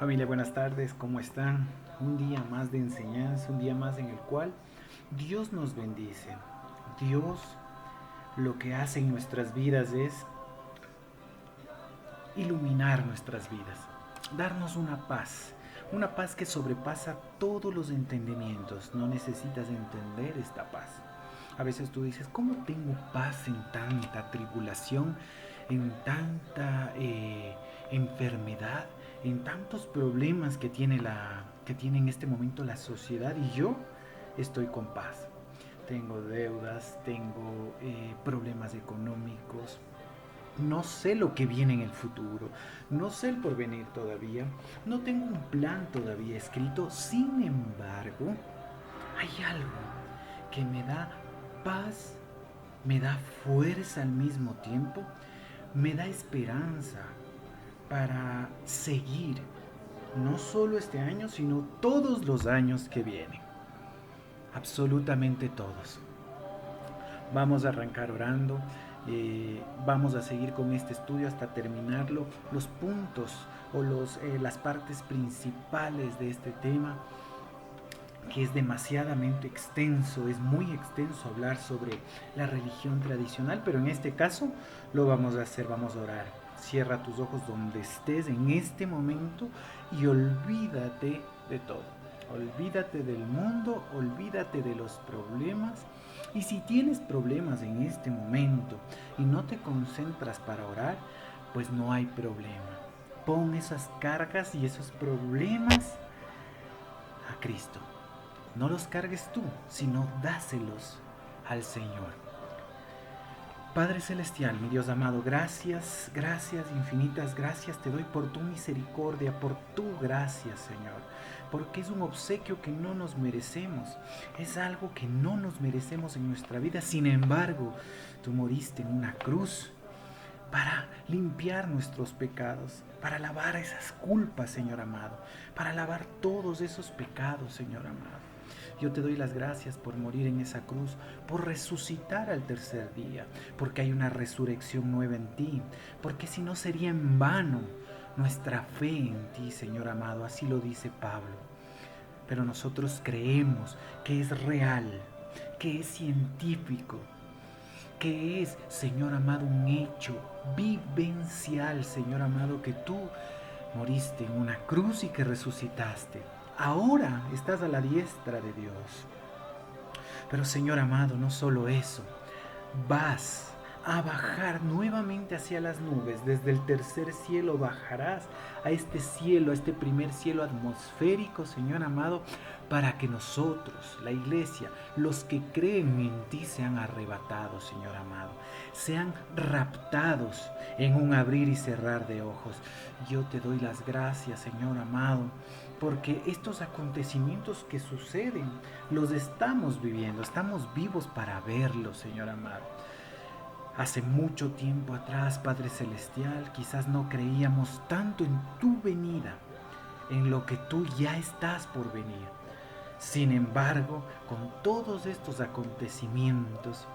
Familia, buenas tardes, ¿cómo están? Un día más de enseñanza, un día más en el cual Dios nos bendice. Dios lo que hace en nuestras vidas es iluminar nuestras vidas, darnos una paz que sobrepasa todos los entendimientos. No necesitas entender esta paz. A veces tú dices, ¿cómo tengo paz en tanta tribulación, en tanta enfermedad, en tantos problemas que tiene en este momento la sociedad y yo estoy con paz? Tengo deudas, tengo problemas económicos, no sé lo que viene en el futuro, no sé el porvenir todavía, no tengo un plan todavía escrito, sin embargo, hay algo que me da paz, me da fuerza al mismo tiempo, me da esperanza para seguir, no solo este año, sino todos los años que vienen, absolutamente todos. Vamos a arrancar orando. Vamos a seguir con este estudio hasta terminarlo. Los puntos o las partes principales de este tema, que es demasiadamente extenso, es muy extenso hablar sobre la religión tradicional, pero en este caso lo vamos a hacer, vamos a orar. Cierra tus ojos donde estés en este momento y olvídate de todo. Olvídate del mundo, olvídate de los problemas. Y si tienes problemas en este momento y no te concentras para orar, pues no hay problema. Pon esas cargas y esos problemas a Cristo. No los cargues tú, sino dáselos al Señor. Padre Celestial, mi Dios amado, gracias, gracias, infinitas gracias te doy por tu misericordia, por tu gracia, Señor, porque es un obsequio que no nos merecemos, es algo que no nos merecemos en nuestra vida. Sin embargo, tú moriste en una cruz para limpiar nuestros pecados, para lavar esas culpas, Señor amado, para lavar todos esos pecados, Señor amado. Yo te doy las gracias por morir en esa cruz, por resucitar al tercer día, porque hay una resurrección nueva en ti, porque si no sería en vano nuestra fe en ti, Señor amado, así lo dice Pablo. Pero nosotros creemos que es real, que es científico, que es, Señor amado, un hecho vivencial, Señor amado, que tú moriste en una cruz y que resucitaste. Ahora estás a la diestra de Dios. Pero Señor amado, no solo eso, vas a bajar nuevamente hacia las nubes. Desde el tercer cielo bajarás a este cielo, a este primer cielo atmosférico, Señor amado, para que nosotros, la iglesia, los que creen en ti, sean arrebatados, Señor amado, sean raptados en un abrir y cerrar de ojos. Yo te doy las gracias, Señor amado, porque estos acontecimientos que suceden los estamos viviendo, estamos vivos para verlos, Señor amado. Hace mucho tiempo atrás, Padre Celestial, quizás no creíamos tanto en tu venida, en lo que tú ya estás por venir. Sin embargo, con todos estos acontecimientos,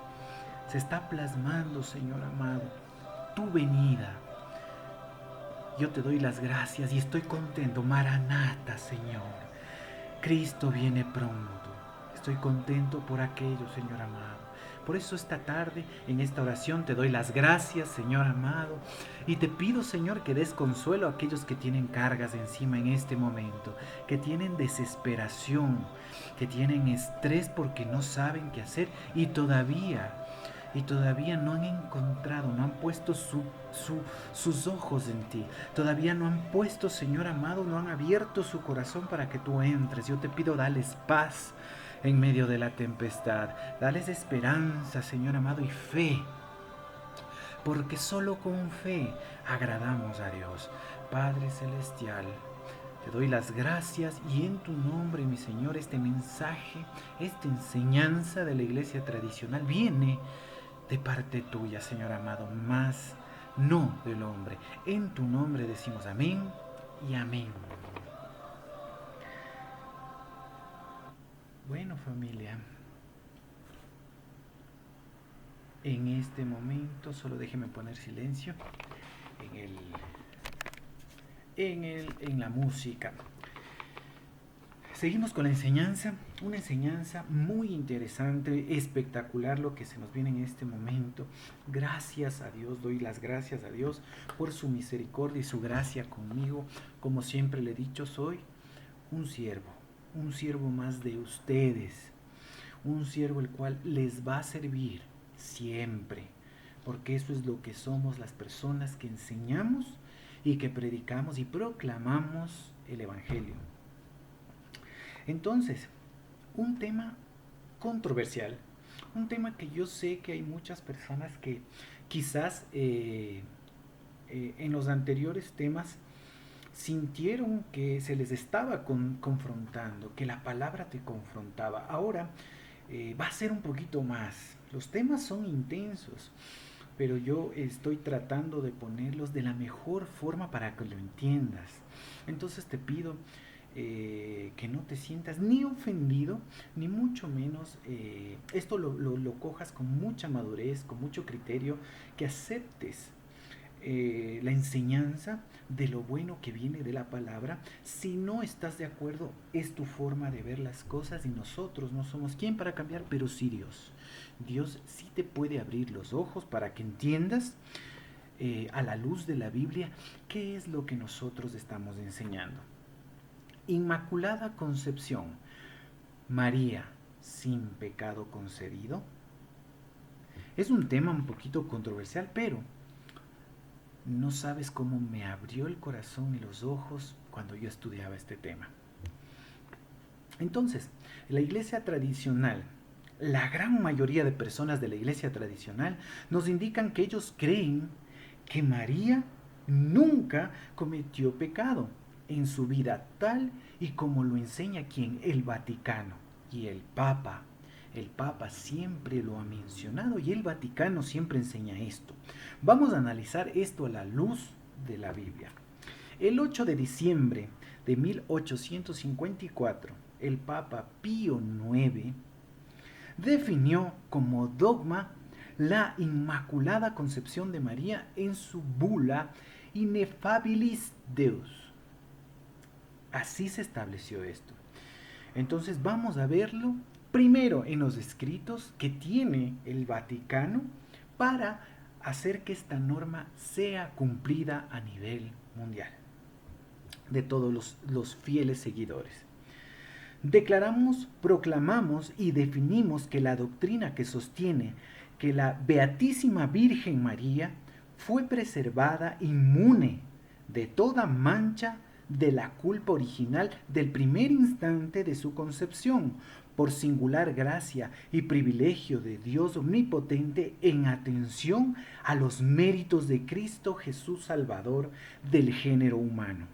se está plasmando, Señor amado, tu venida. Yo te doy las gracias y estoy contento. Maranata, Señor. Cristo viene pronto. Estoy contento por aquello, Señor amado. Por eso esta tarde, en esta oración, te doy las gracias, Señor amado. Y te pido, Señor, que des consuelo a aquellos que tienen cargas encima en este momento, que tienen desesperación, que tienen estrés porque no saben qué hacer y todavía no han encontrado, no han puesto sus ojos en ti. Todavía no han puesto, Señor amado, no han abierto su corazón para que tú entres. Yo te pido, dales paz en medio de la tempestad. Dales esperanza, Señor amado, y fe. Porque solo con fe agradamos a Dios. Padre Celestial, te doy las gracias y en tu nombre, mi Señor, este mensaje, esta enseñanza de la iglesia tradicional viene de parte tuya, Señor amado, más no del hombre. En tu nombre decimos amén y amén. Bueno, familia, en este momento solo déjeme poner silencio en en la música. Seguimos con la enseñanza, una enseñanza muy interesante, espectacular lo que se nos viene en este momento. Gracias a Dios, doy las gracias a Dios por su misericordia y su gracia conmigo. Como siempre le he dicho, soy un siervo más de ustedes, un siervo el cual les va a servir siempre, porque eso es lo que somos las personas que enseñamos y que predicamos y proclamamos el Evangelio. Entonces, un tema controversial, un tema que yo sé que hay muchas personas que quizás en los anteriores temas sintieron que se les estaba confrontando, que la palabra te confrontaba. Ahora va a ser un poquito más. Los temas son intensos, pero yo estoy tratando de ponerlos de la mejor forma para que lo entiendas. Entonces te pido que no te sientas ni ofendido, ni mucho menos, esto lo cojas con mucha madurez, con mucho criterio, que aceptes la enseñanza de lo bueno que viene de la palabra. Si no estás de acuerdo, es tu forma de ver las cosas y nosotros no somos quien para cambiar, pero sí Dios. Dios sí te puede abrir los ojos para que entiendas a la luz de la Biblia qué es lo que nosotros estamos enseñando. Inmaculada Concepción, María sin pecado concebido. Es un tema un poquito controversial, pero no sabes cómo me abrió el corazón y los ojos cuando yo estudiaba este tema. Entonces, la iglesia tradicional, la gran mayoría de personas de la iglesia tradicional nos indican que ellos creen que María nunca cometió pecado en su vida, tal y como lo enseña quien, el Vaticano y el Papa. El Papa siempre lo ha mencionado y el Vaticano siempre enseña esto. Vamos a analizar esto a la luz de la Biblia. El 8 de diciembre de 1854, el Papa Pío IX definió como dogma la Inmaculada Concepción de María en su bula Ineffabilis Deus. Así se estableció esto. Entonces vamos a verlo primero en los escritos que tiene el Vaticano para hacer que esta norma sea cumplida a nivel mundial de todos los fieles seguidores. Declaramos, proclamamos y definimos que la doctrina que sostiene que la Beatísima Virgen María fue preservada inmune de toda mancha de la culpa original del primer instante de su concepción, por singular gracia y privilegio de Dios omnipotente en atención a los méritos de Cristo Jesús Salvador del género humano.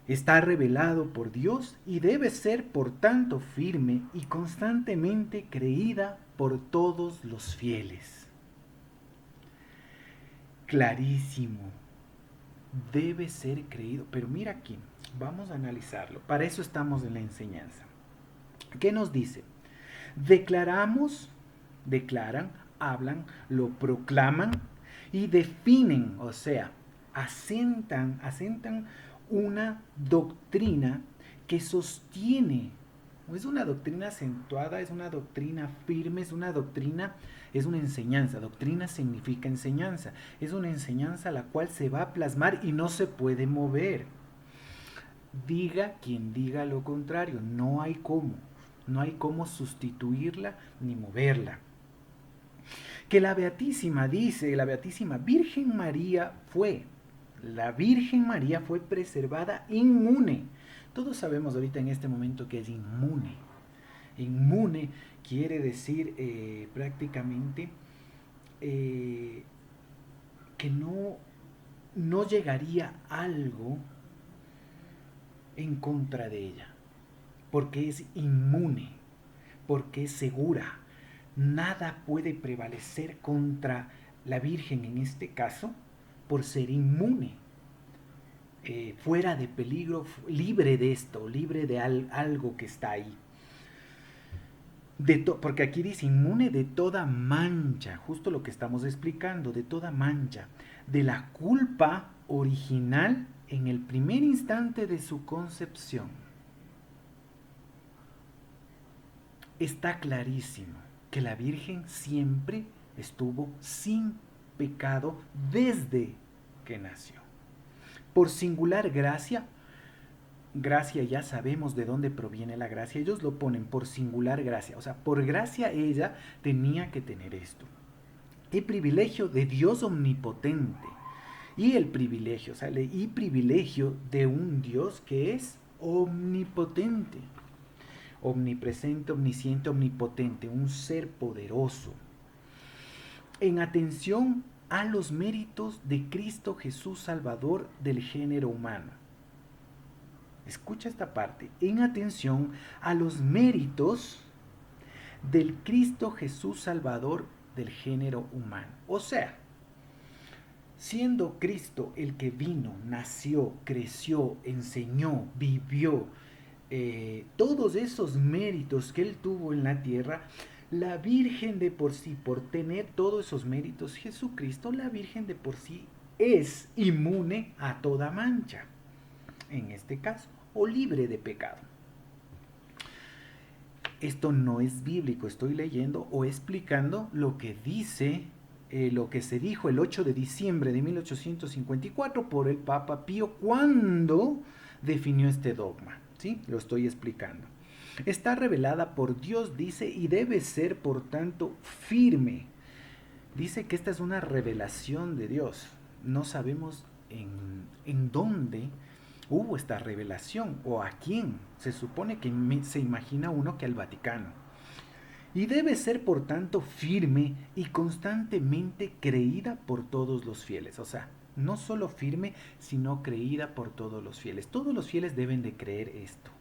Está revelado por Dios y debe ser por tanto firme y constantemente creída por todos los fieles. Clarísimo, debe ser creído, pero mira aquí, vamos a analizarlo, para eso estamos en la enseñanza. ¿Qué nos dice? Declaran, hablan, lo proclaman y definen, o sea, asentan una doctrina que sostiene. Es una doctrina acentuada, es una doctrina firme, es una enseñanza. Doctrina significa enseñanza. Es una enseñanza la cual se va a plasmar y no se puede mover. Diga quien diga lo contrario, no hay cómo sustituirla ni moverla. Que la Beatísima Virgen María fue preservada inmune. Todos sabemos ahorita en este momento que es inmune. Inmune quiere decir prácticamente que no llegaría algo en contra de ella, porque es inmune, porque es segura. Nada puede prevalecer contra la Virgen en este caso por ser inmune, fuera de peligro, libre de esto, libre de algo que está ahí. Porque aquí dice inmune de toda mancha, justo lo que estamos explicando, de toda mancha, de la culpa original en el primer instante de su concepción, está clarísimo que la Virgen siempre estuvo sin pecado desde que nació. Por singular gracia, gracia ya sabemos de dónde proviene la gracia, ellos lo ponen por singular gracia, o sea, por gracia ella tenía que tener esto. El privilegio de Dios omnipotente y el privilegio, ¿sale? Y privilegio de un Dios que es omnipotente, omnipresente, omnisciente, omnipotente, un ser poderoso. En atención a los méritos de Cristo Jesús Salvador del género humano. Escucha esta parte. En atención a los méritos del Cristo Jesús Salvador del género humano. O sea, siendo Cristo el que vino, nació, creció, enseñó, vivió, todos esos méritos que él tuvo en la tierra, la Virgen de por sí, por tener todos esos méritos, Jesucristo, la Virgen de por sí es inmune a toda mancha, en este caso, o libre de pecado. Esto no es bíblico, estoy leyendo o explicando lo que dice, lo que se dijo el 8 de diciembre de 1854 por el Papa Pío cuando definió este dogma. ¿Sí? Lo estoy explicando. Está revelada por Dios, dice, y debe ser, por tanto, firme. Dice que esta es una revelación de Dios. No sabemos en dónde hubo esta revelación o a quién. Se supone que se imagina uno que al Vaticano. Y debe ser, por tanto, firme y constantemente creída por todos los fieles. O sea, no solo firme, sino creída por todos los fieles. Todos los fieles deben de creer esto.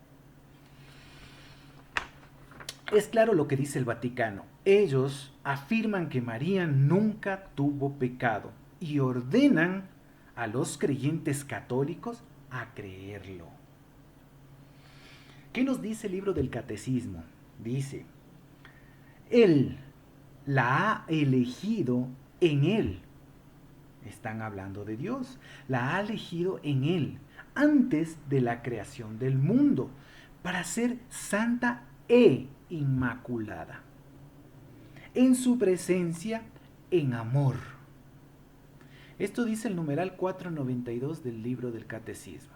Es claro lo que dice el Vaticano. Ellos afirman que María nunca tuvo pecado y ordenan a los creyentes católicos a creerlo. ¿Qué nos dice el libro del Catecismo? Dice, Él la ha elegido en Él. Están hablando de Dios. La ha elegido en Él antes de la creación del mundo para ser santa e inmaculada. En su presencia, en amor. Esto dice el numeral 492 del libro del Catecismo.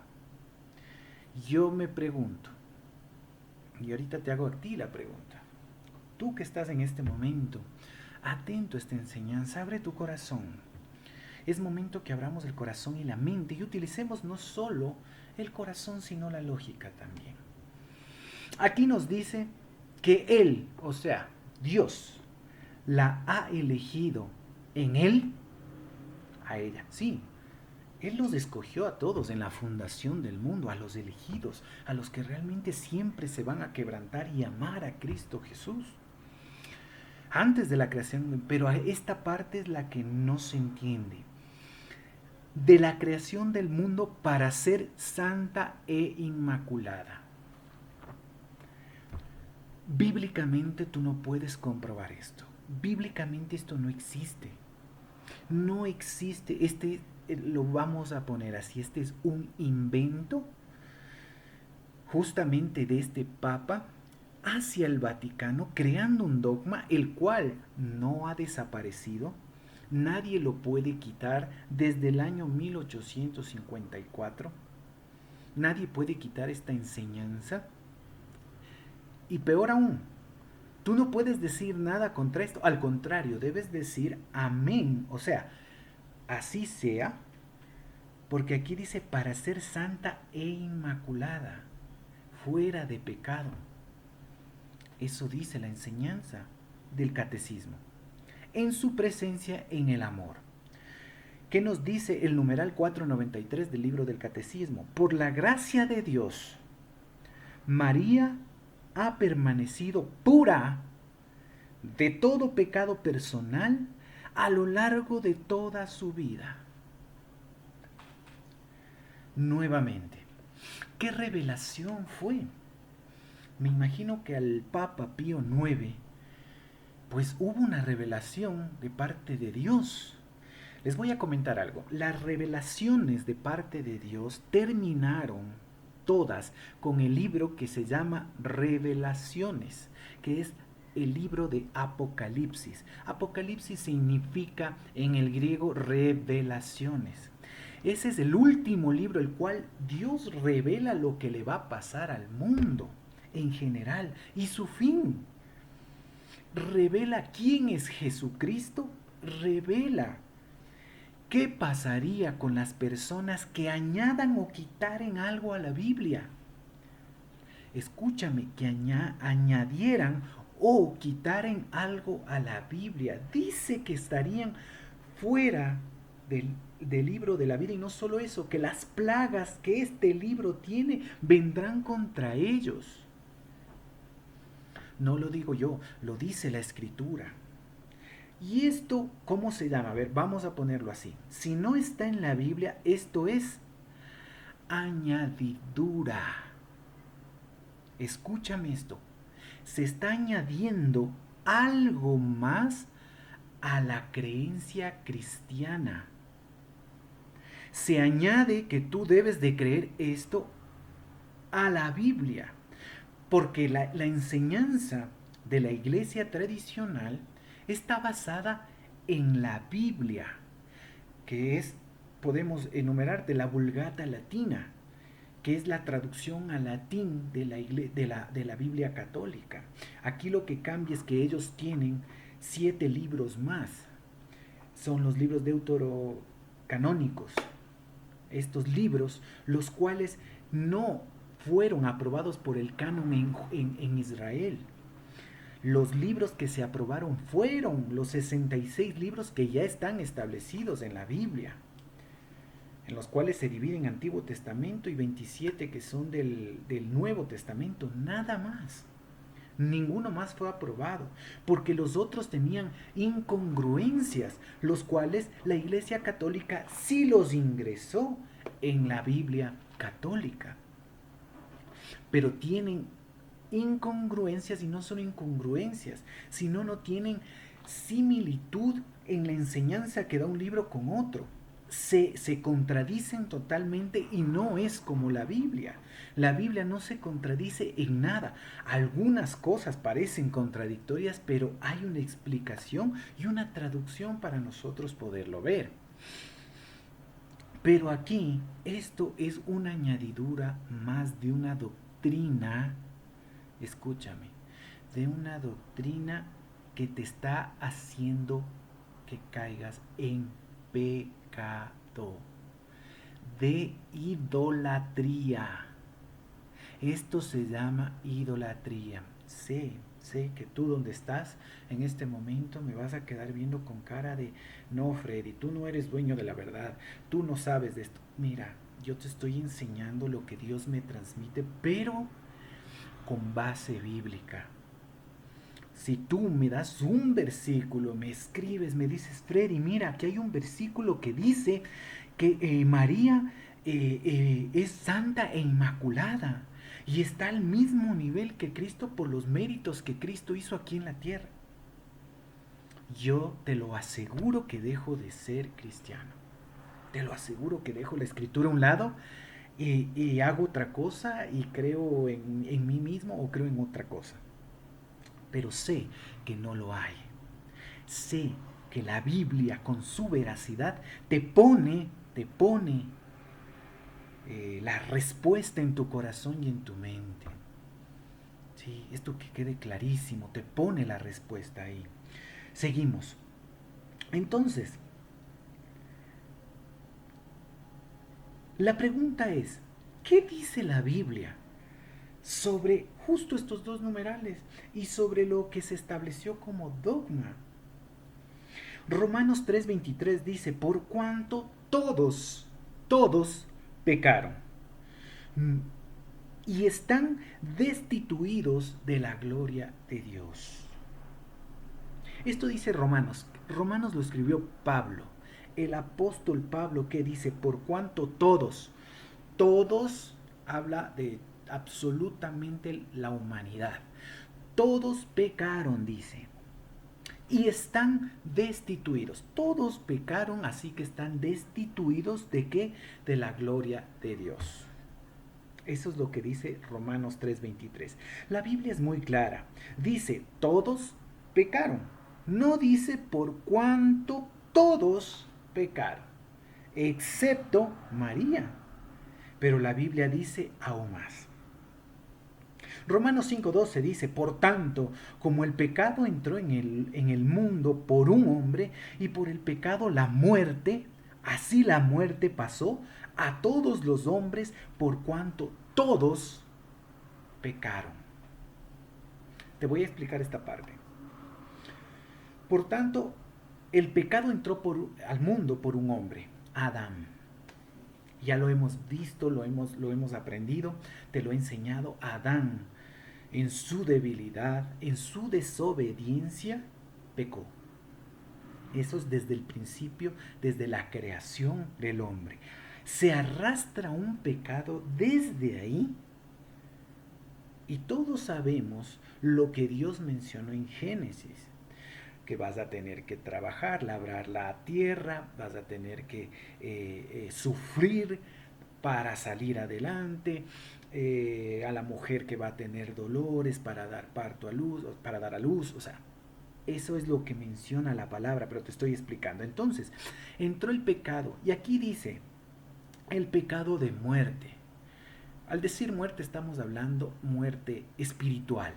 Yo me pregunto, y ahorita te hago a ti la pregunta. Tú que estás en este momento, atento a esta enseñanza, abre tu corazón. Es momento que abramos el corazón y la mente y utilicemos no solo el corazón, sino la lógica también. Aquí nos dice que Él, o sea, Dios, la ha elegido en Él, a ella. Sí, Él los escogió a todos en la fundación del mundo, a los elegidos, a los que realmente siempre se van a quebrantar y amar a Cristo Jesús. Antes de la creación, pero esta parte es la que no se entiende. De la creación del mundo para ser santa e inmaculada. Bíblicamente tú no puedes comprobar esto. Bíblicamente esto no existe. No existe. Lo vamos a poner así. Este es un invento justamente de este Papa hacia el Vaticano, creando un dogma el cual no ha desaparecido. Nadie lo puede quitar desde el año 1854. Nadie puede quitar esta enseñanza. Y peor aún, tú no puedes decir nada contra esto. Al contrario, debes decir amén. O sea, así sea, porque aquí dice para ser santa e inmaculada, fuera de pecado. Eso dice la enseñanza del catecismo. En su presencia, en el amor. ¿Qué nos dice el numeral 493 del libro del catecismo? Por la gracia de Dios, María ha permanecido pura de todo pecado personal a lo largo de toda su vida. Nuevamente, ¿qué revelación fue? Me imagino que al Papa Pío IX, pues hubo una revelación de parte de Dios. Les voy a comentar algo. Las revelaciones de parte de Dios terminaron todas con el libro que se llama Revelaciones, que es el libro de Apocalipsis. Apocalipsis significa en el griego revelaciones. Ese es el último libro el cual Dios revela lo que le va a pasar al mundo en general y su fin. Revela quién es Jesucristo, revela qué pasaría con las personas que añadan o quitaren algo a la Biblia. Escúchame, que añadieran o quitaren algo a la Biblia. Dice que estarían fuera del libro de la vida, y no solo eso, que las plagas que este libro tiene vendrán contra ellos. No lo digo yo, lo dice la Escritura. ¿Y esto cómo se llama? A ver, vamos a ponerlo así. Si no está en la Biblia, esto es añadidura. Escúchame esto. Se está añadiendo algo más a la creencia cristiana. Se añade que tú debes de creer esto a la Biblia, porque la enseñanza de la iglesia tradicional está basada en la Biblia, que es, podemos enumerar, de la Vulgata Latina, que es la traducción al latín de la Biblia católica. Aquí lo que cambia es que ellos tienen 7 libros más. Son los libros deuterocanónicos. Estos libros, los cuales no fueron aprobados por el canon en Israel. Los libros que se aprobaron fueron los 66 libros que ya están establecidos en la Biblia, en los cuales se dividen Antiguo Testamento y 27 que son del Nuevo Testamento, nada más. Ninguno más fue aprobado, porque los otros tenían incongruencias, los cuales la Iglesia Católica sí los ingresó en la Biblia católica. Pero tienen incongruencias, y no son incongruencias, sino no tienen similitud en la enseñanza que da un libro con otro. Se contradicen totalmente y no es como la Biblia. La Biblia no se contradice en nada. Algunas cosas parecen contradictorias, pero hay una explicación y una traducción para nosotros poderlo ver. Pero aquí esto es una añadidura más de una doctrina, escúchame, de una doctrina que te está haciendo que caigas en pecado, de idolatría. Esto se llama idolatría. Sé que tú donde estás en este momento me vas a quedar viendo con cara de, no, Freddy, tú no eres dueño de la verdad, tú no sabes de esto. Mira, yo te estoy enseñando lo que Dios me transmite, pero con base bíblica. Si tú me das un versículo, me escribes, me dices, Freddy, mira, aquí hay un versículo que dice que María es santa e inmaculada y está al mismo nivel que Cristo por los méritos que Cristo hizo aquí en la tierra. Yo te lo aseguro que dejo de ser cristiano. Te lo aseguro que dejo la escritura a un lado y hago otra cosa y creo en mí mismo o creo en otra cosa. Pero sé que no lo hay. Sé que la Biblia con su veracidad te pone la respuesta en tu corazón y en tu mente. Sí, esto que quede clarísimo, te pone la respuesta ahí. Seguimos. Entonces, la pregunta es, ¿qué dice la Biblia sobre justo estos dos numerales y sobre lo que se estableció como dogma? Romanos 3:23 dice, por cuanto todos pecaron y están destituidos de la gloria de Dios. Esto dice Romanos. Romanos lo escribió Pablo. El apóstol Pablo, que dice, por cuanto todos habla de absolutamente la humanidad. Todos pecaron, dice. y están destituidos. Todos pecaron, así que están destituidos ¿de qué? De la gloria de Dios. Eso es lo que dice Romanos 3:23. La Biblia es muy clara. Dice, todos pecaron. No dice por cuánto todos pecaron, excepto María. Pero la Biblia dice aún más. Romanos 5:12 dice, por tanto, como el pecado entró en el mundo por un hombre y por el pecado la muerte, así la muerte pasó a todos los hombres por cuanto todos pecaron. Te voy a explicar esta parte. Por tanto, el pecado entró al mundo por un hombre, Adán. Ya lo hemos visto, lo hemos aprendido, te lo he enseñado. Adán, en su debilidad, en su desobediencia, pecó. Eso es desde el principio, desde la creación del hombre. Se arrastra un pecado desde ahí y todos sabemos lo que Dios mencionó en Génesis, que vas a tener que trabajar, labrar la tierra, vas a tener que sufrir para salir adelante, a la mujer que va a tener dolores para dar parto a luz, para dar a luz, o sea, eso es lo que menciona la palabra, pero te estoy explicando. Entonces, entró el pecado y aquí dice el pecado de muerte. Al decir muerte estamos hablando muerte espiritual,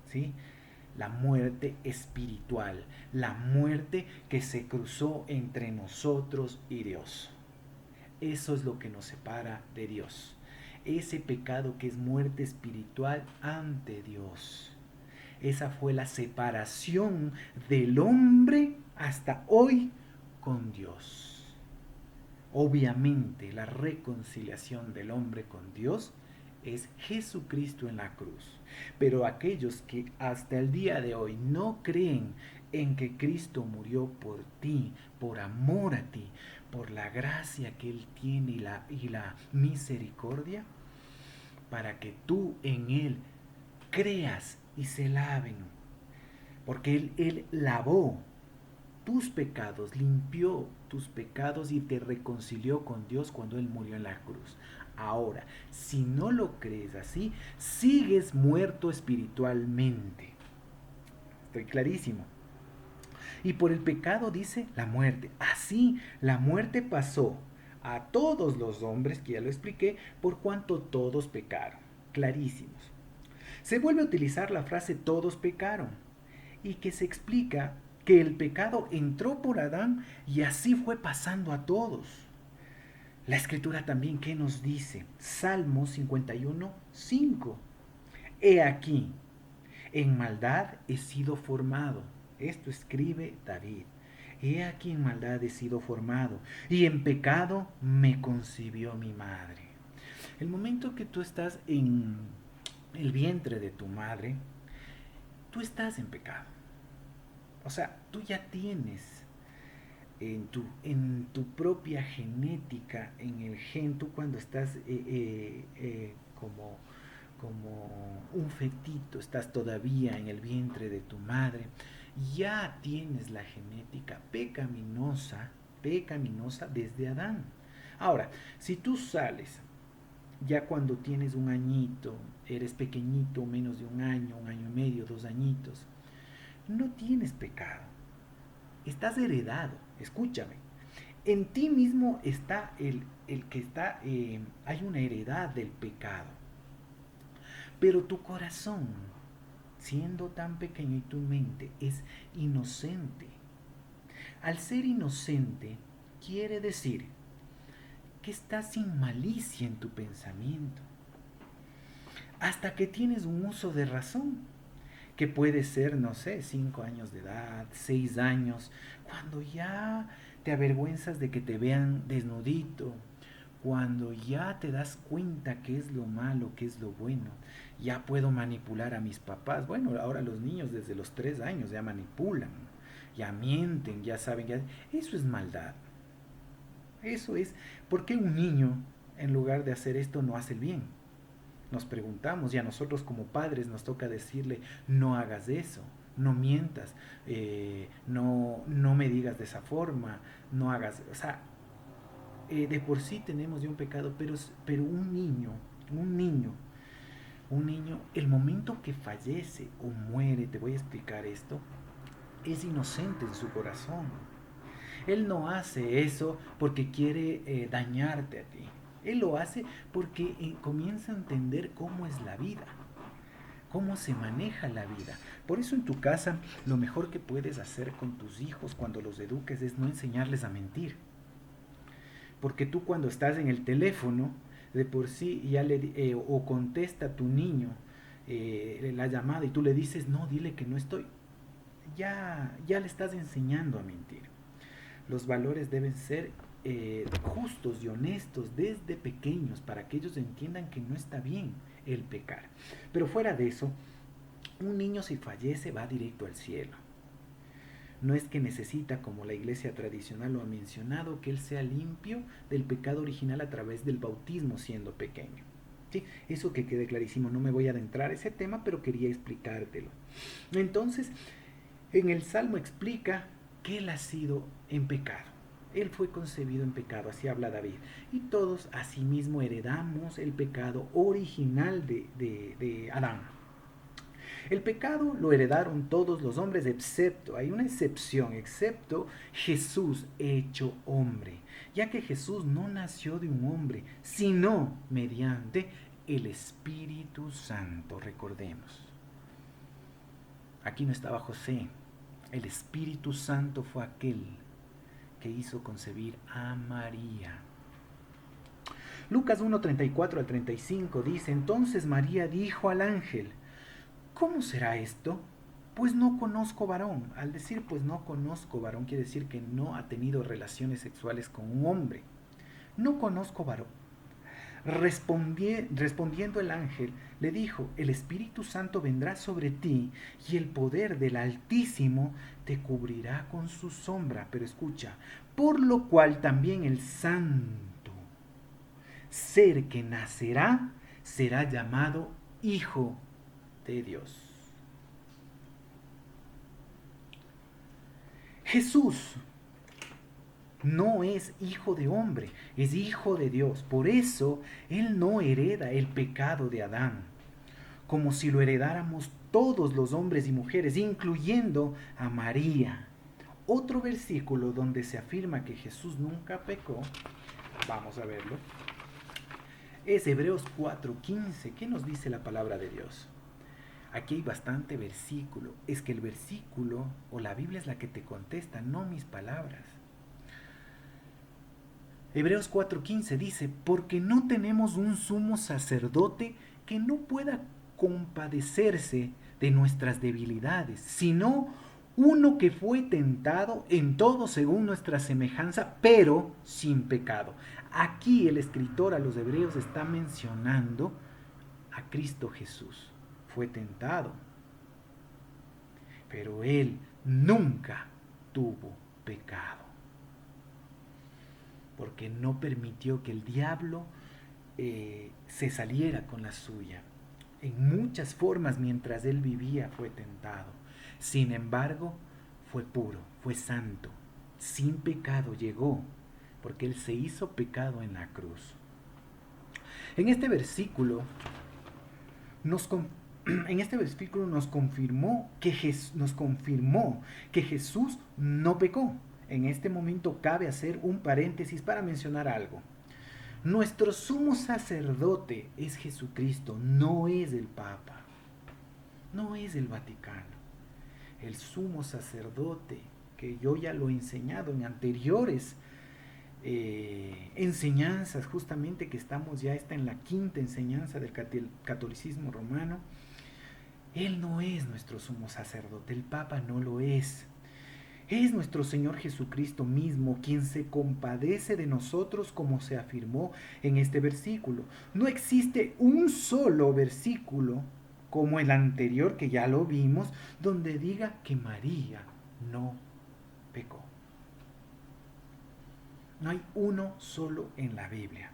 ¿sí? La muerte espiritual, la muerte que se cruzó entre nosotros y Dios. Eso es lo que nos separa de Dios. Ese pecado que es muerte espiritual ante Dios. Esa fue la separación del hombre hasta hoy con Dios. Obviamente la reconciliación del hombre con Dios es Jesucristo en la cruz. Pero aquellos que hasta el día de hoy no creen en que Cristo murió por ti, por amor a ti, por la gracia que Él tiene y la misericordia, para que tú en Él creas y se laven. Porque Él lavó tus pecados, limpió tus pecados y te reconcilió con Dios cuando Él murió en la cruz. Ahora, si no lo crees así, sigues muerto espiritualmente. Estoy clarísimo. Y por el pecado dice la muerte. Así la muerte pasó a todos los hombres, que ya lo expliqué, por cuanto todos pecaron. Clarísimos. Se vuelve a utilizar la frase todos pecaron y que se explica que el pecado entró por Adán y así fue pasando a todos. La escritura también, ¿qué nos dice? Salmo 51:5. He aquí, en maldad he sido formado. Esto escribe David. He aquí en maldad he sido formado y en pecado me concibió mi madre. El momento que tú estás en el vientre de tu madre, tú estás en pecado. O sea, tú ya tienes en tu propia genética, en el gen, tú cuando estás como un fetito, estás todavía en el vientre de tu madre, ya tienes la genética pecaminosa desde Adán. Ahora, si tú sales ya cuando tienes un añito, eres pequeñito, menos de un año y medio, 2 añitos, no tienes pecado, estás heredado, escúchame. En ti mismo está el que está, hay una heredad del pecado. Pero tu corazón, siendo tan pequeño y tu mente es inocente. Al ser inocente, quiere decir que estás sin malicia en tu pensamiento. Hasta que tienes un uso de razón, que puede ser, no sé, 5 años de edad, 6 años, cuando ya te avergüenzas de que te vean desnudito, cuando ya te das cuenta qué es lo malo, qué es lo bueno, ya puedo manipular a mis papás. Bueno, ahora los niños desde los 3 años ya manipulan, ya mienten, ya saben, eso es maldad. Eso es, ¿por qué un niño en lugar de hacer esto no hace el bien? Nos preguntamos y a nosotros como padres nos toca decirle, no hagas eso, no mientas, no me digas de esa forma, no hagas, o sea, de por sí tenemos ya un pecado, pero un niño, un niño, el momento que fallece o muere, te voy a explicar esto, es inocente en su corazón. Él no hace eso porque quiere dañarte a ti. Él lo hace porque comienza a entender cómo es la vida, cómo se maneja la vida. Por eso en tu casa lo mejor que puedes hacer con tus hijos cuando los eduques es no enseñarles a mentir. Porque tú cuando estás en el teléfono, de por sí ya o contesta a tu niño la llamada y tú le dices, no, dile que no estoy, ya le estás enseñando a mentir. Los valores deben ser justos y honestos desde pequeños para que ellos entiendan que no está bien el pecar. Pero fuera de eso, un niño si fallece va directo al cielo. No es que necesita, como la iglesia tradicional lo ha mencionado, que él sea limpio del pecado original a través del bautismo siendo pequeño. ¿Sí? Eso que quede clarísimo, no me voy a adentrar a ese tema, pero quería explicártelo. Entonces, en el Salmo explica que él ha sido en pecado. Él fue concebido en pecado, así habla David. Y todos asimismo heredamos el pecado original de Adán. El pecado lo heredaron todos los hombres, excepto, hay una excepción, excepto Jesús hecho hombre, ya que Jesús no nació de un hombre, sino mediante el Espíritu Santo, recordemos. Aquí no estaba José, el Espíritu Santo fue aquel que hizo concebir a María. Lucas 1:34 al 35 dice, entonces María dijo al ángel, ¿cómo será esto? Pues no conozco varón. Al decir pues no conozco varón quiere decir que no ha tenido relaciones sexuales con un hombre. No conozco varón. Respondiendo el ángel, le dijo, el Espíritu Santo vendrá sobre ti y el poder del Altísimo te cubrirá con su sombra. Pero escucha, por lo cual también el santo ser que nacerá será llamado Hijo de Dios. Jesús no es hijo de hombre, es hijo de Dios. Por eso Él no hereda el pecado de Adán, como si lo heredáramos todos los hombres y mujeres, incluyendo a María. Otro versículo donde se afirma que Jesús nunca pecó, vamos a verlo, es Hebreos 4:15. ¿Qué nos dice la palabra de Dios? Aquí hay bastante versículo. Es que el versículo o la Biblia es la que te contesta, no mis palabras. Hebreos 4:15 dice, porque no tenemos un sumo sacerdote que no pueda compadecerse de nuestras debilidades, sino uno que fue tentado en todo según nuestra semejanza, pero sin pecado. Aquí el escritor a los hebreos está mencionando a Cristo Jesús. Fue tentado, pero él nunca tuvo pecado, porque no permitió que el diablo se saliera con la suya. En muchas formas mientras él vivía fue tentado. Sin embargo, fue puro, fue santo, sin pecado llegó, porque él se hizo pecado en la cruz. En este versículo nos confirmó que Jesús no pecó. En este momento cabe hacer un paréntesis para mencionar algo. Nuestro sumo sacerdote es Jesucristo, no es el Papa, no es el Vaticano. El sumo sacerdote, que yo ya lo he enseñado en anteriores enseñanzas, justamente que está en la quinta enseñanza del catolicismo romano, él no es nuestro sumo sacerdote, el Papa no lo es. Es nuestro Señor Jesucristo mismo quien se compadece de nosotros, como se afirmó en este versículo. No existe un solo versículo como el anterior que ya lo vimos, donde diga que María no pecó. No hay uno solo en la Biblia.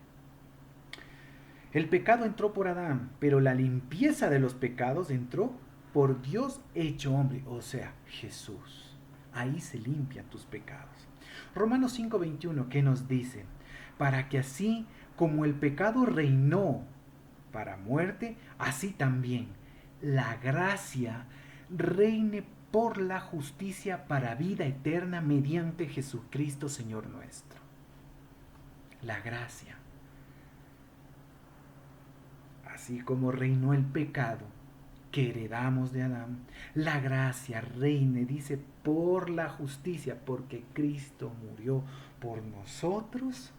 El pecado entró por Adán, pero la limpieza de los pecados entró por Dios hecho hombre, o sea, Jesús. Ahí se limpian tus pecados. Romanos 5:21, ¿qué nos dice? Para que así como el pecado reinó para muerte, así también la gracia reine por la justicia para vida eterna mediante Jesucristo Señor nuestro. La gracia. Así como reinó el pecado que heredamos de Adán, la gracia reine, dice, por la justicia, porque Cristo murió por nosotros,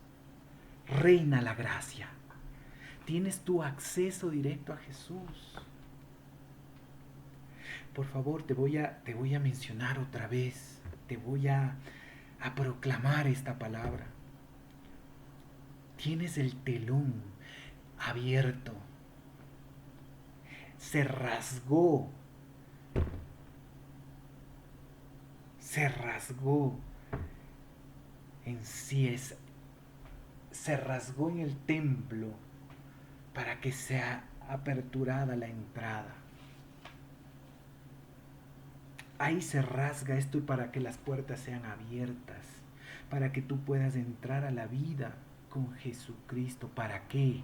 reina la gracia. Tienes tu acceso directo a Jesús. Por favor, te voy a mencionar otra vez, te voy a proclamar esta palabra. Tienes el telón abierto. Se rasgó en sí, se rasgó en el templo para que sea aperturada la entrada. Ahí se rasga esto para que las puertas sean abiertas, para que tú puedas entrar a la vida con Jesucristo. ¿Para qué?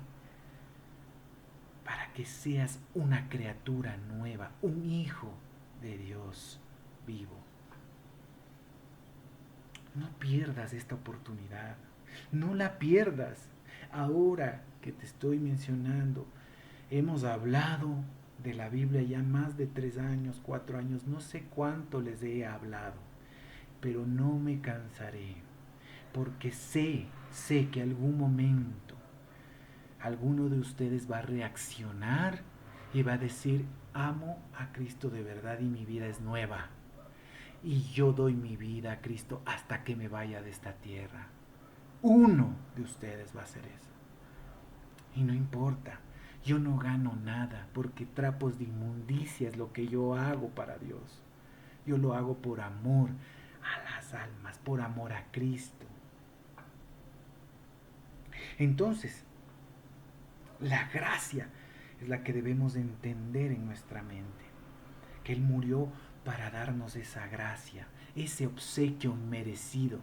Para que seas una criatura nueva, un hijo de Dios vivo. No pierdas esta oportunidad, no la pierdas. Ahora que te estoy mencionando, hemos hablado de la Biblia ya más de 3 años, 4 años, no sé cuánto les he hablado, pero no me cansaré, porque sé que algún momento alguno de ustedes va a reaccionar y va a decir, amo a Cristo de verdad y mi vida es nueva. Y yo doy mi vida a Cristo hasta que me vaya de esta tierra. Uno de ustedes va a hacer eso. Y no importa, yo no gano nada porque trapos de inmundicia es lo que yo hago para Dios. Yo lo hago por amor a las almas, por amor a Cristo. Entonces, la gracia es la que debemos entender en nuestra mente. Que Él murió para darnos esa gracia, ese obsequio merecido.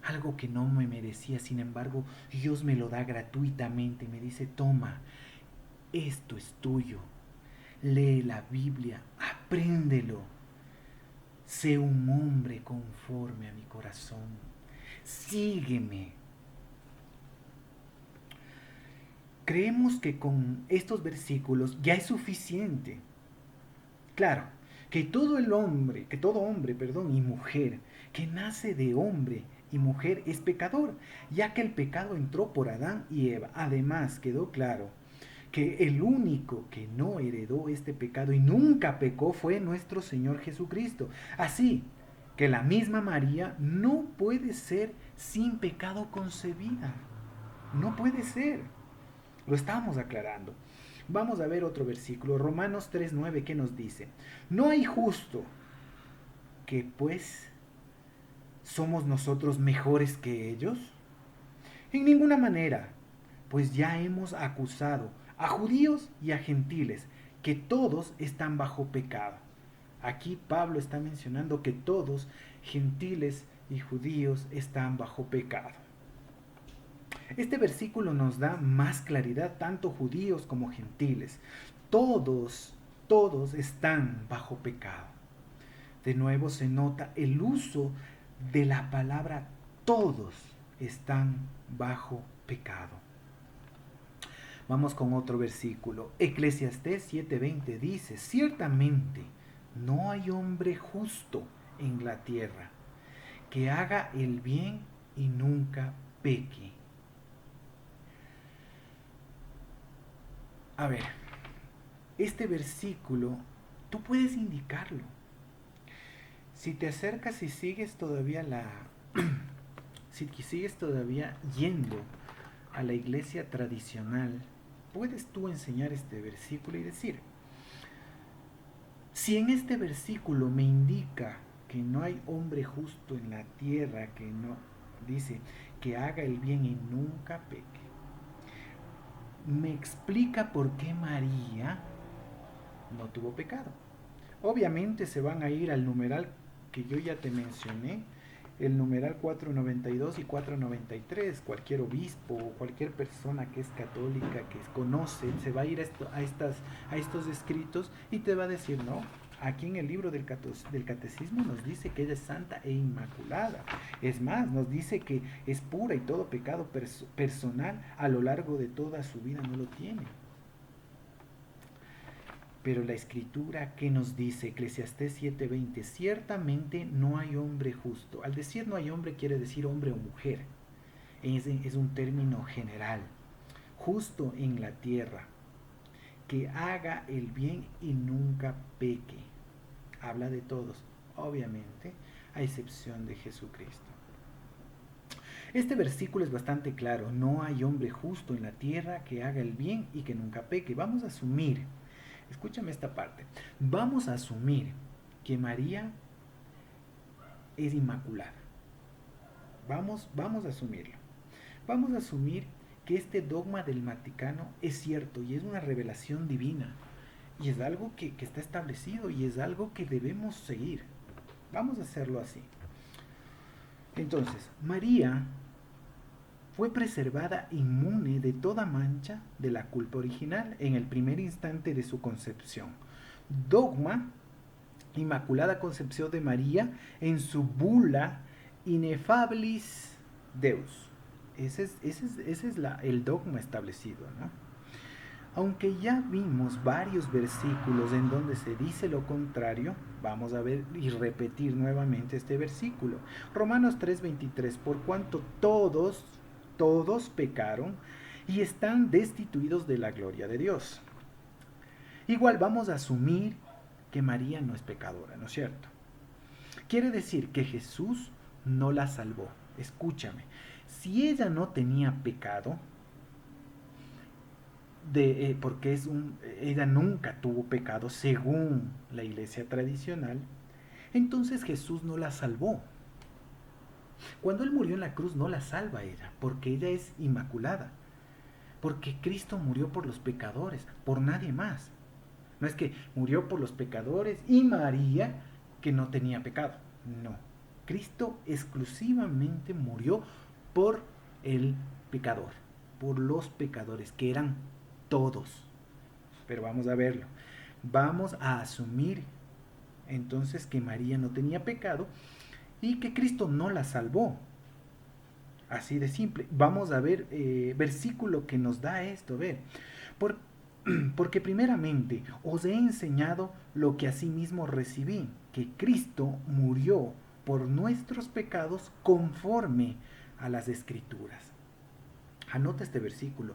Algo que no me merecía, sin embargo, Dios me lo da gratuitamente y me dice, toma, esto es tuyo. Lee la Biblia, apréndelo. Sé un hombre conforme a mi corazón. Sígueme. Creemos que con estos versículos ya es suficiente. Claro, que todo hombre, y mujer que nace de hombre y mujer es pecador, ya que el pecado entró por Adán y Eva. Además, quedó claro que el único que no heredó este pecado y nunca pecó fue nuestro Señor Jesucristo. Así que la misma María no puede ser sin pecado concebida. No puede ser. Lo estamos aclarando. Vamos a ver otro versículo, Romanos 3:9, que nos dice, no hay justo, que pues somos nosotros mejores que ellos. En ninguna manera, pues ya hemos acusado a judíos y a gentiles, que todos están bajo pecado. Aquí Pablo está mencionando que todos, gentiles y judíos, están bajo pecado. Este versículo nos da más claridad, tanto judíos como gentiles. Todos están bajo pecado. De nuevo se nota el uso de la palabra todos están bajo pecado. Vamos con otro versículo. Eclesiastés 7:20 dice, ciertamente no hay hombre justo en la tierra que haga el bien y nunca peque. A ver, este versículo tú puedes indicarlo. Si te acercas y sigues todavía si sigues todavía yendo a la iglesia tradicional, puedes tú enseñar este versículo y decir, si en este versículo me indica que no hay hombre justo en la tierra, que no dice que haga el bien y nunca peque, me explica por qué María no tuvo pecado. Obviamente se van a ir al numeral que yo ya te mencioné, el numeral 492 y 493. Cualquier obispo o cualquier persona que es católica, que conoce, se va a ir a estos escritos y te va a decir, no, aquí en el libro del catecismo nos dice que ella es santa e inmaculada. Es más, nos dice que es pura y todo pecado personal a lo largo de toda su vida no lo tiene. Pero la escritura, ¿qué nos dice? Eclesiastés 7:20, ciertamente no hay hombre justo. Al decir no hay hombre quiere decir hombre o mujer. Es un término general. Justo en la tierra, que haga el bien y nunca peque. Habla de todos, obviamente, a excepción de Jesucristo. Este versículo es bastante claro. No hay hombre justo en la tierra que haga el bien y que nunca peque. Vamos a asumir, escúchame esta parte, vamos a asumir que María es inmaculada. Vamos a asumirlo. Vamos a asumir que este dogma del Vaticano es cierto y es una revelación divina. Y es algo que está establecido y es algo que debemos seguir. Vamos a hacerlo así. Entonces, María fue preservada inmune de toda mancha de la culpa original en el primer instante de su concepción. Dogma, Inmaculada Concepción de María, en su bula Ineffabilis Deus. Ese es el dogma establecido, ¿no? Aunque ya vimos varios versículos en donde se dice lo contrario, vamos a ver y repetir nuevamente este versículo. Romanos 3:23, por cuanto todos pecaron y están destituidos de la gloria de Dios. Igual vamos a asumir que María no es pecadora, ¿no es cierto? Quiere decir que Jesús no la salvó. Escúchame, si ella no tenía pecado, porque ella nunca tuvo pecado según la iglesia tradicional, entonces Jesús no la salvó. Cuando Él murió en la cruz no la salva ella, porque ella es inmaculada, porque Cristo murió por los pecadores, por nadie más. No es que murió por los pecadores y María que no tenía pecado, no. Cristo exclusivamente murió por el pecador, por los pecadores, que eran todos. Pero vamos a verlo. Vamos a asumir entonces que María no tenía pecado y que Cristo no la salvó. Así de simple. Vamos a ver versículo que nos da esto. Ver. Porque primeramente os he enseñado lo que asimismo recibí, que Cristo murió por nuestros pecados conforme a las Escrituras. Anota este versículo.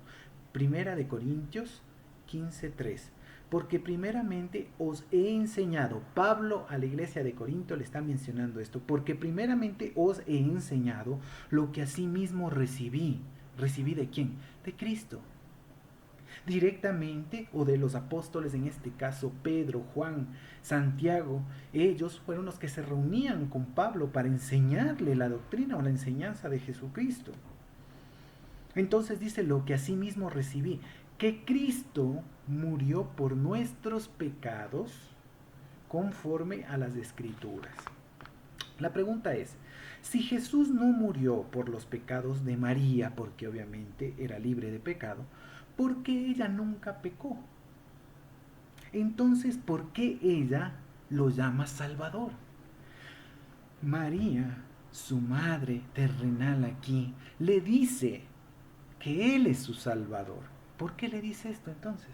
Primera de Corintios 15:3. Porque primeramente os he enseñado, Pablo a la iglesia de Corinto le está mencionando esto, porque primeramente os he enseñado lo que asimismo recibí. ¿Recibí de quién? De Cristo. Directamente, o de los apóstoles, en este caso Pedro, Juan, Santiago, ellos fueron los que se reunían con Pablo para enseñarle la doctrina o la enseñanza de Jesucristo. Entonces dice lo que asimismo recibí, que Cristo murió por nuestros pecados conforme a las Escrituras. La pregunta es, si Jesús no murió por los pecados de María, porque obviamente era libre de pecado, ¿por qué ella nunca pecó? Entonces, ¿por qué ella lo llama Salvador? María, su madre terrenal aquí, le dice que Él es su Salvador. ¿Por qué le dice esto entonces?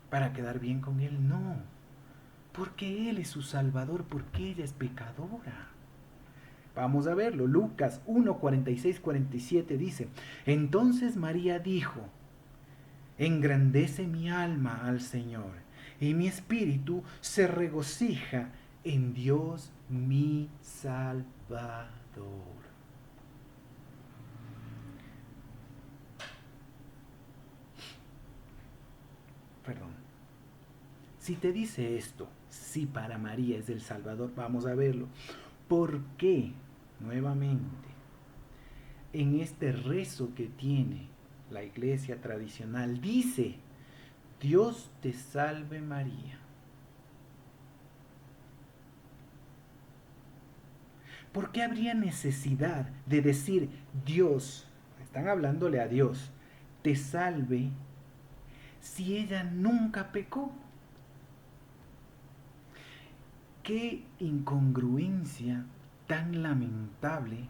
¿Para quedar bien con Él? No. Porque Él es su Salvador, porque ella es pecadora. Vamos a verlo. Lucas 1:46-47 dice, entonces María dijo, engrandece mi alma al Señor, y mi espíritu se regocija en Dios mi Salvador. Perdón. Si te dice esto, si para María es el Salvador, vamos a verlo. ¿Por qué, nuevamente, en este rezo que tiene la iglesia tradicional, dice, Dios te salve María? ¿Por qué habría necesidad de decir Dios, están hablándole a Dios, te salve si ella nunca pecó? Qué incongruencia tan lamentable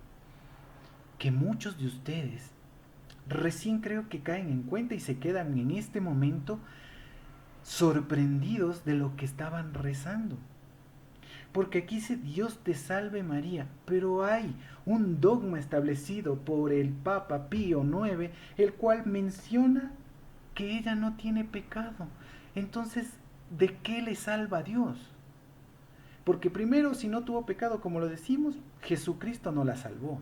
que muchos de ustedes recién creo que caen en cuenta y se quedan en este momento sorprendidos de lo que estaban rezando. Porque aquí dice Dios te salve María, pero hay un dogma establecido por el Papa Pío IX, el cual menciona que ella no tiene pecado. Entonces, ¿de qué le salva Dios? Porque primero, si no tuvo pecado, como lo decimos, Jesucristo no la salvó,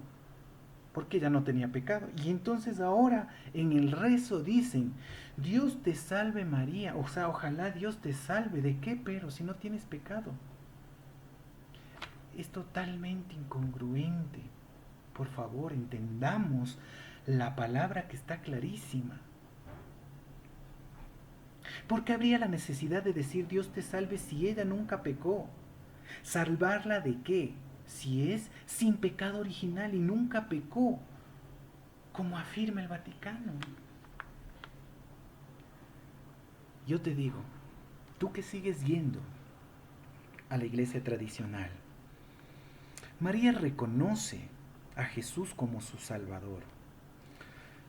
porque ella no tenía pecado. Y entonces ahora en el rezo dicen, Dios te salve María, o sea, ojalá Dios te salve. ¿De qué pero si no tienes pecado? Es totalmente incongruente. Por favor, entendamos la palabra que está clarísima. ¿Por qué habría la necesidad de decir Dios te salve si ella nunca pecó? ¿Salvarla de qué? Si es sin pecado original y nunca pecó, como afirma el Vaticano. Yo te digo, tú que sigues yendo a la iglesia tradicional, María reconoce a Jesús como su Salvador.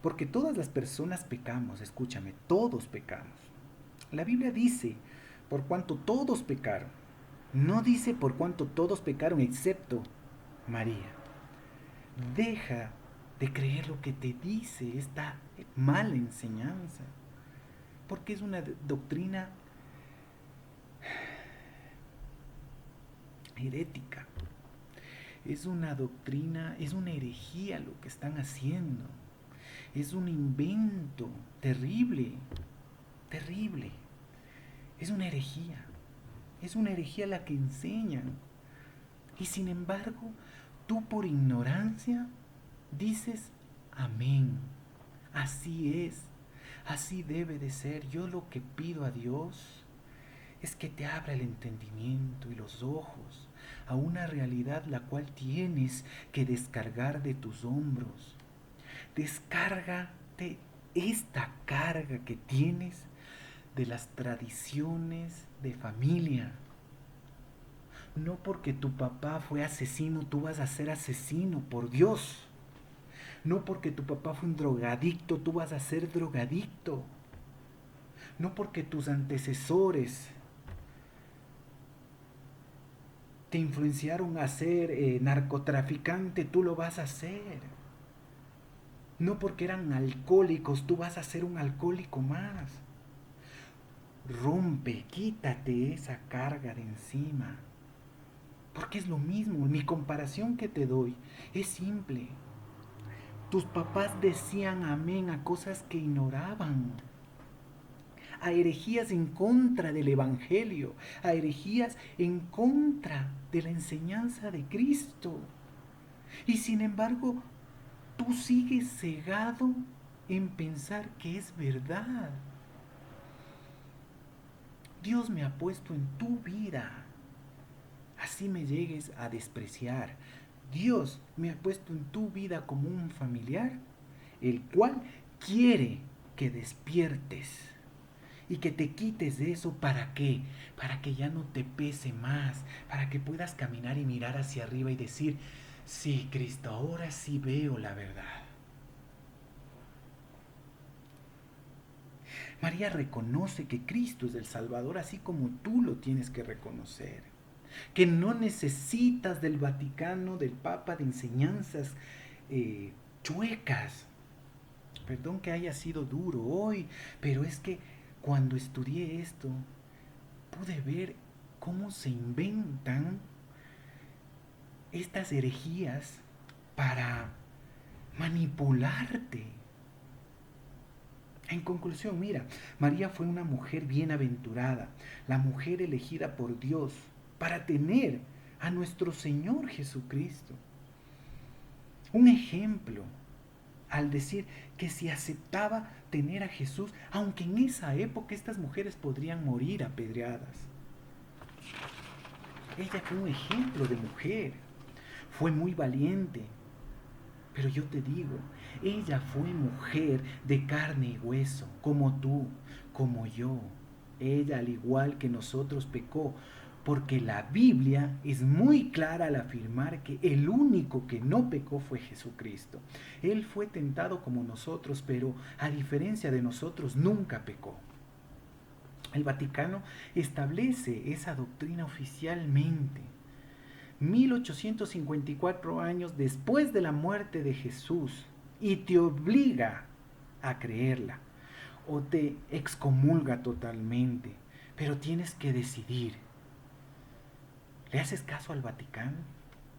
Porque todas las personas pecamos, escúchame, todos pecamos. La Biblia dice, por cuanto todos pecaron. No dice por cuanto todos pecaron excepto María. Deja de creer lo que te dice esta mala enseñanza. Porque es una doctrina herética. Es una doctrina, es una herejía lo que están haciendo. Es un invento terrible, terrible. Es una herejía. Es una herejía la que enseñan. Y sin embargo, tú por ignorancia dices amén. Así es. Así debe de ser. Yo lo que pido a Dios es que te abra el entendimiento y los ojos a una realidad la cual tienes que descargar de tus hombros. Descárgate esta carga que tienes de las tradiciones de familia. No porque tu papá fue asesino, tú vas a ser asesino, por Dios. No porque tu papá fue un drogadicto, tú vas a ser drogadicto. No porque tus antecesores te influenciaron a ser narcotraficante, tú lo vas a hacer. No porque eran alcohólicos, tú vas a ser un alcohólico más. Rompe, quítate esa carga de encima. Porque es lo mismo, mi comparación que te doy es simple. Tus papás decían amén a cosas que ignoraban, a herejías en contra del Evangelio, a herejías en contra de la enseñanza de Cristo. Y sin embargo, tú sigues cegado en pensar que es verdad. Dios me ha puesto en tu vida. Así me llegues a despreciar. Dios me ha puesto en tu vida como un familiar, el cual quiere que despiertes y que te quites de eso. ¿Para qué? Para que ya no te pese más, para que puedas caminar y mirar hacia arriba y decir, sí, Cristo, ahora sí veo la verdad. María reconoce que Cristo es el Salvador, así como tú lo tienes que reconocer. Que no necesitas del Vaticano, del Papa, de enseñanzas chuecas. Perdón que haya sido duro hoy, pero es que cuando estudié esto, pude ver cómo se inventan estas herejías para manipularte. En conclusión, mira, María fue una mujer bienaventurada, la mujer elegida por Dios para tener a nuestro Señor Jesucristo. Un ejemplo al decir que si aceptaba tener a Jesús, aunque en esa época estas mujeres podrían morir apedreadas. Ella fue un ejemplo de mujer, fue muy valiente. Pero yo te digo, ella fue mujer de carne y hueso, como tú, como yo. Ella, al igual que nosotros, pecó, porque la Biblia es muy clara al afirmar que el único que no pecó fue Jesucristo. Él fue tentado como nosotros, pero a diferencia de nosotros, nunca pecó. El Vaticano establece esa doctrina oficialmente. 1854 años después de la muerte de Jesús, y te obliga a creerla o te excomulga totalmente, pero tienes que decidir. ¿Le haces caso al Vaticano,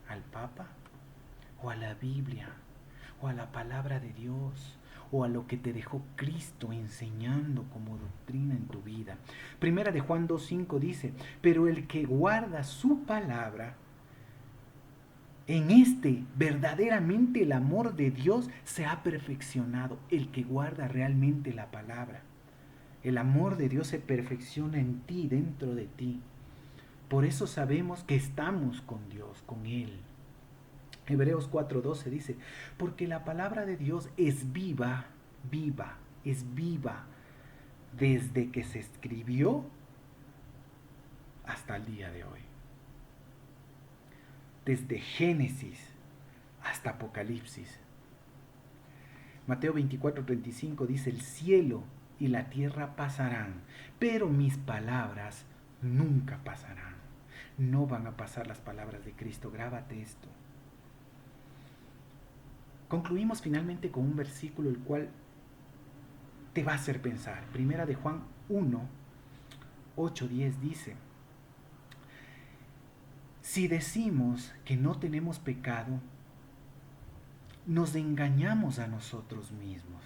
al Papa, o a la Biblia, o a la palabra de Dios, o a lo que te dejó Cristo enseñando como doctrina en tu vida? Primera de Juan 2:5 dice, pero el que guarda su palabra, en este verdaderamente el amor de Dios se ha perfeccionado, el que guarda realmente la palabra. El amor de Dios se perfecciona en ti, dentro de ti. Por eso sabemos que estamos con Dios, con Él. Hebreos 4:12 dice, porque la palabra de Dios es viva, es viva, desde que se escribió hasta el día de hoy. Desde Génesis hasta Apocalipsis. Mateo 24:35 dice, el cielo y la tierra pasarán, pero mis palabras nunca pasarán. No van a pasar las palabras de Cristo, grábate esto. Concluimos finalmente con un versículo el cual te va a hacer pensar. Primera de Juan 1:8-10 dice, si decimos que no tenemos pecado, nos engañamos a nosotros mismos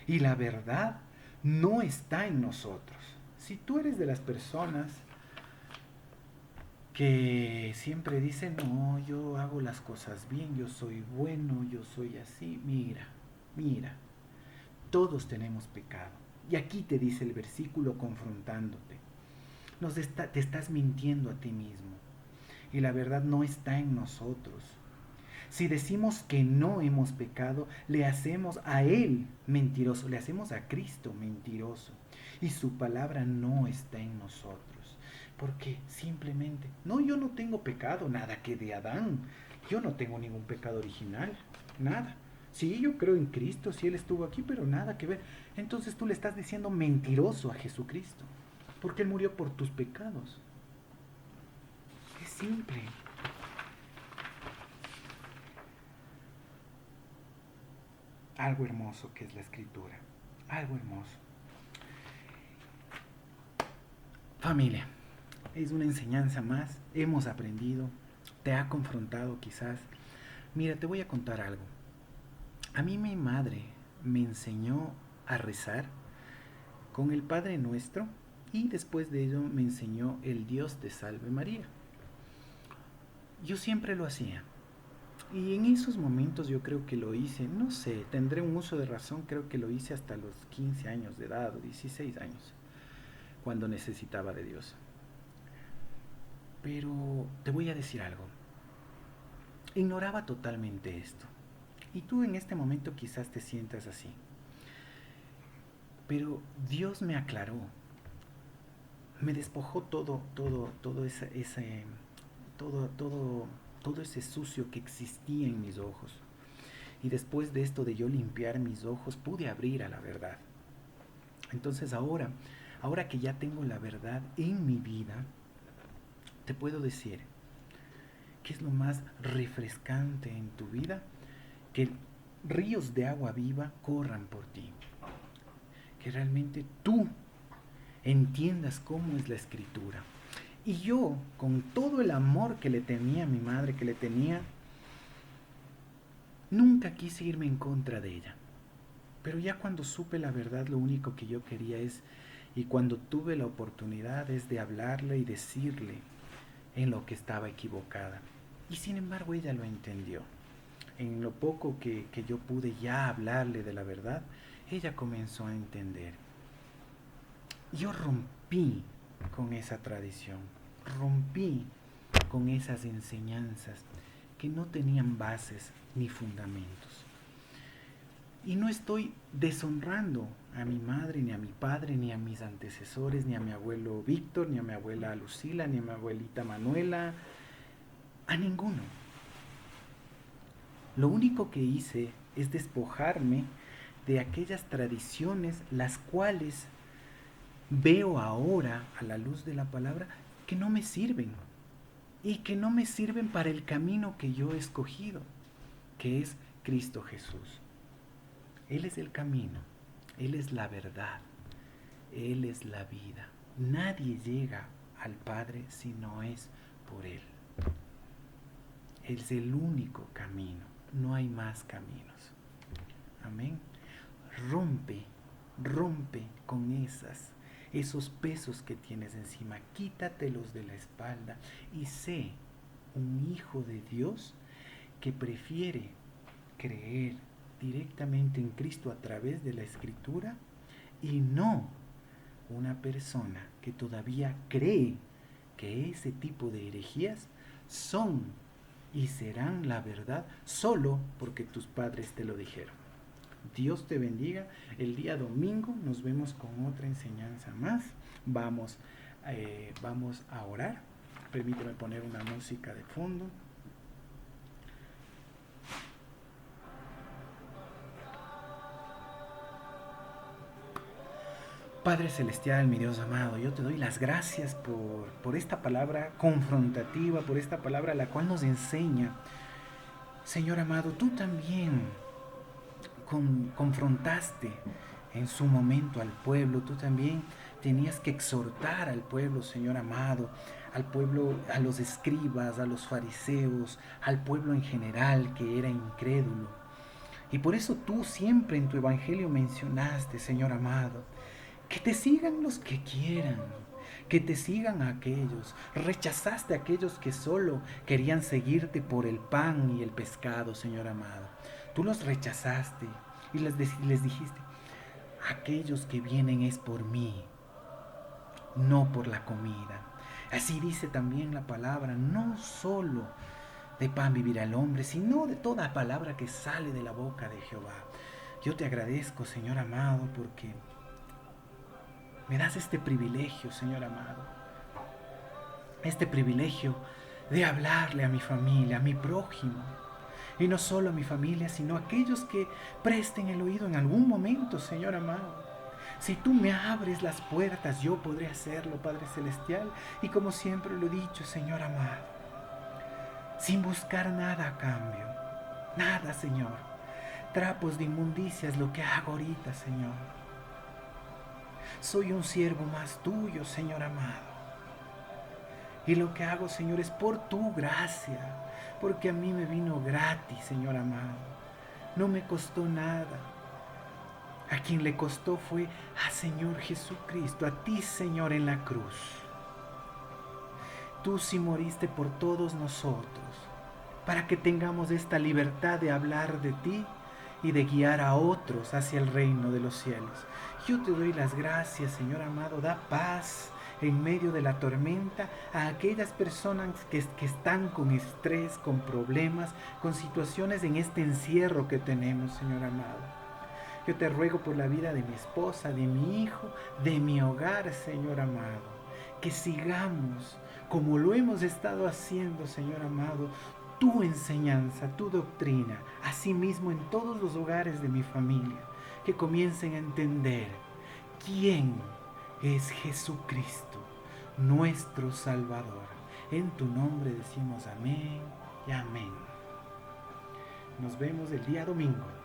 y la verdad no está en nosotros. Si tú eres de las personas que siempre dicen, no, yo hago las cosas bien, yo soy bueno, yo soy así, mira, todos tenemos pecado. Y aquí te dice el versículo confrontándote. Te estás mintiendo a ti mismo y la verdad no está en nosotros. Si decimos que no hemos pecado, le hacemos a Él mentiroso, le hacemos a Cristo mentiroso. Y su palabra no está en nosotros. Porque simplemente, no, yo no tengo pecado, nada que de Adán. Yo no tengo ningún pecado original, nada. Sí, yo creo en Cristo, sí, Él estuvo aquí, pero nada que ver. Entonces tú le estás diciendo mentiroso a Jesucristo. Porque Él murió por tus pecados. Es simple. Algo hermoso que es la escritura. Algo hermoso. Familia, es una enseñanza más. Hemos aprendido. Te ha confrontado quizás. Mira, te voy a contar algo. A mí mi madre me enseñó a rezar con el Padre Nuestro y después de ello me enseñó el Dios te salve María. Yo siempre lo hacía. Y en esos momentos yo creo que lo hice, no sé, tendré un uso de razón, creo que lo hice hasta los 15 años de edad o 16 años, cuando necesitaba de Dios. Pero te voy a decir algo, ignoraba totalmente esto. Y tú en este momento quizás te sientas así. Pero Dios me aclaró, me despojó todo ese sucio que existía en mis ojos. Y después de esto de yo limpiar mis ojos, pude abrir a la verdad. Entonces ahora que ya tengo la verdad en mi vida, te puedo decir que es lo más refrescante en tu vida, que ríos de agua viva corran por ti. Que realmente tú entiendas cómo es la escritura. Y yo, con todo el amor que le tenía a mi madre, que le tenía, nunca quise irme en contra de ella. Pero ya cuando supe la verdad, lo único que yo quería es, y cuando tuve la oportunidad, es de hablarle y decirle en lo que estaba equivocada. Y sin embargo ella lo entendió. En lo poco que yo pude ya hablarle de la verdad, ella comenzó a entender. Yo rompí con esa tradición, rompí con esas enseñanzas que no tenían bases ni fundamentos. Y no estoy deshonrando a mi madre, ni a mi padre, ni a mis antecesores, ni a mi abuelo Víctor, ni a mi abuela Lucila, ni a mi abuelita Manuela, a ninguno. Lo único que hice es despojarme de aquellas tradiciones las cuales veo ahora a la luz de la palabra que no me sirven y que no me sirven para el camino que yo he escogido, que es Cristo Jesús. Él es el camino, Él es la verdad, Él es la vida. Nadie llega al Padre si no es por Él. Él es el único camino, no hay más caminos. Amén. Rompe con esos pesos que tienes encima, quítatelos de la espalda y sé un hijo de Dios que prefiere creer directamente en Cristo a través de la Escritura y no una persona que todavía cree que ese tipo de herejías son y serán la verdad solo porque tus padres te lo dijeron. Dios te bendiga. El día domingo nos vemos con otra enseñanza más. Vamos a orar. Permíteme poner una música de fondo. Padre Celestial, mi Dios amado, yo te doy las gracias por esta palabra confrontativa, por esta palabra la cual nos enseña. Señor amado, tú también confrontaste en su momento al pueblo, tú también tenías que exhortar al pueblo, Señor amado, al pueblo, a los escribas, a los fariseos, al pueblo en general que era incrédulo. Y por eso tú siempre en tu evangelio mencionaste, Señor amado, que te sigan los que quieran, que te sigan aquellos. Rechazaste a aquellos que solo querían seguirte por el pan y el pescado, Señor amado. Tú los rechazaste y les dijiste, aquellos que vienen es por mí, no por la comida. Así dice también la palabra, no solo de pan vivirá el hombre, sino de toda palabra que sale de la boca de Jehová. Yo te agradezco, Señor amado, porque me das este privilegio, Señor amado, este privilegio de hablarle a mi familia, a mi prójimo, y no solo a mi familia, sino a aquellos que presten el oído en algún momento, Señor amado. Si tú me abres las puertas, yo podré hacerlo, Padre Celestial, y como siempre lo he dicho, Señor amado, sin buscar nada a cambio, nada, Señor. Trapos de inmundicia es lo que hago ahorita, Señor. Soy un siervo más tuyo, Señor amado. Y lo que hago, Señor, es por tu gracia, porque a mí me vino gratis, Señor amado. No me costó nada. A quien le costó fue a Señor Jesucristo, a ti, Señor, en la cruz. Tú sí moriste por todos nosotros, para que tengamos esta libertad de hablar de ti y de guiar a otros hacia el reino de los cielos. Yo te doy las gracias, Señor amado. Da paz en medio de la tormenta a aquellas personas que están con estrés, con problemas, con situaciones en este encierro que tenemos, Señor amado. Yo te ruego por la vida de mi esposa, de mi hijo, de mi hogar, Señor amado. Que sigamos como lo hemos estado haciendo, Señor amado, tu enseñanza, tu doctrina, asimismo en todos los hogares de mi familia, que comiencen a entender quién es Jesucristo, nuestro Salvador. En tu nombre decimos amén y amén. Nos vemos el día domingo.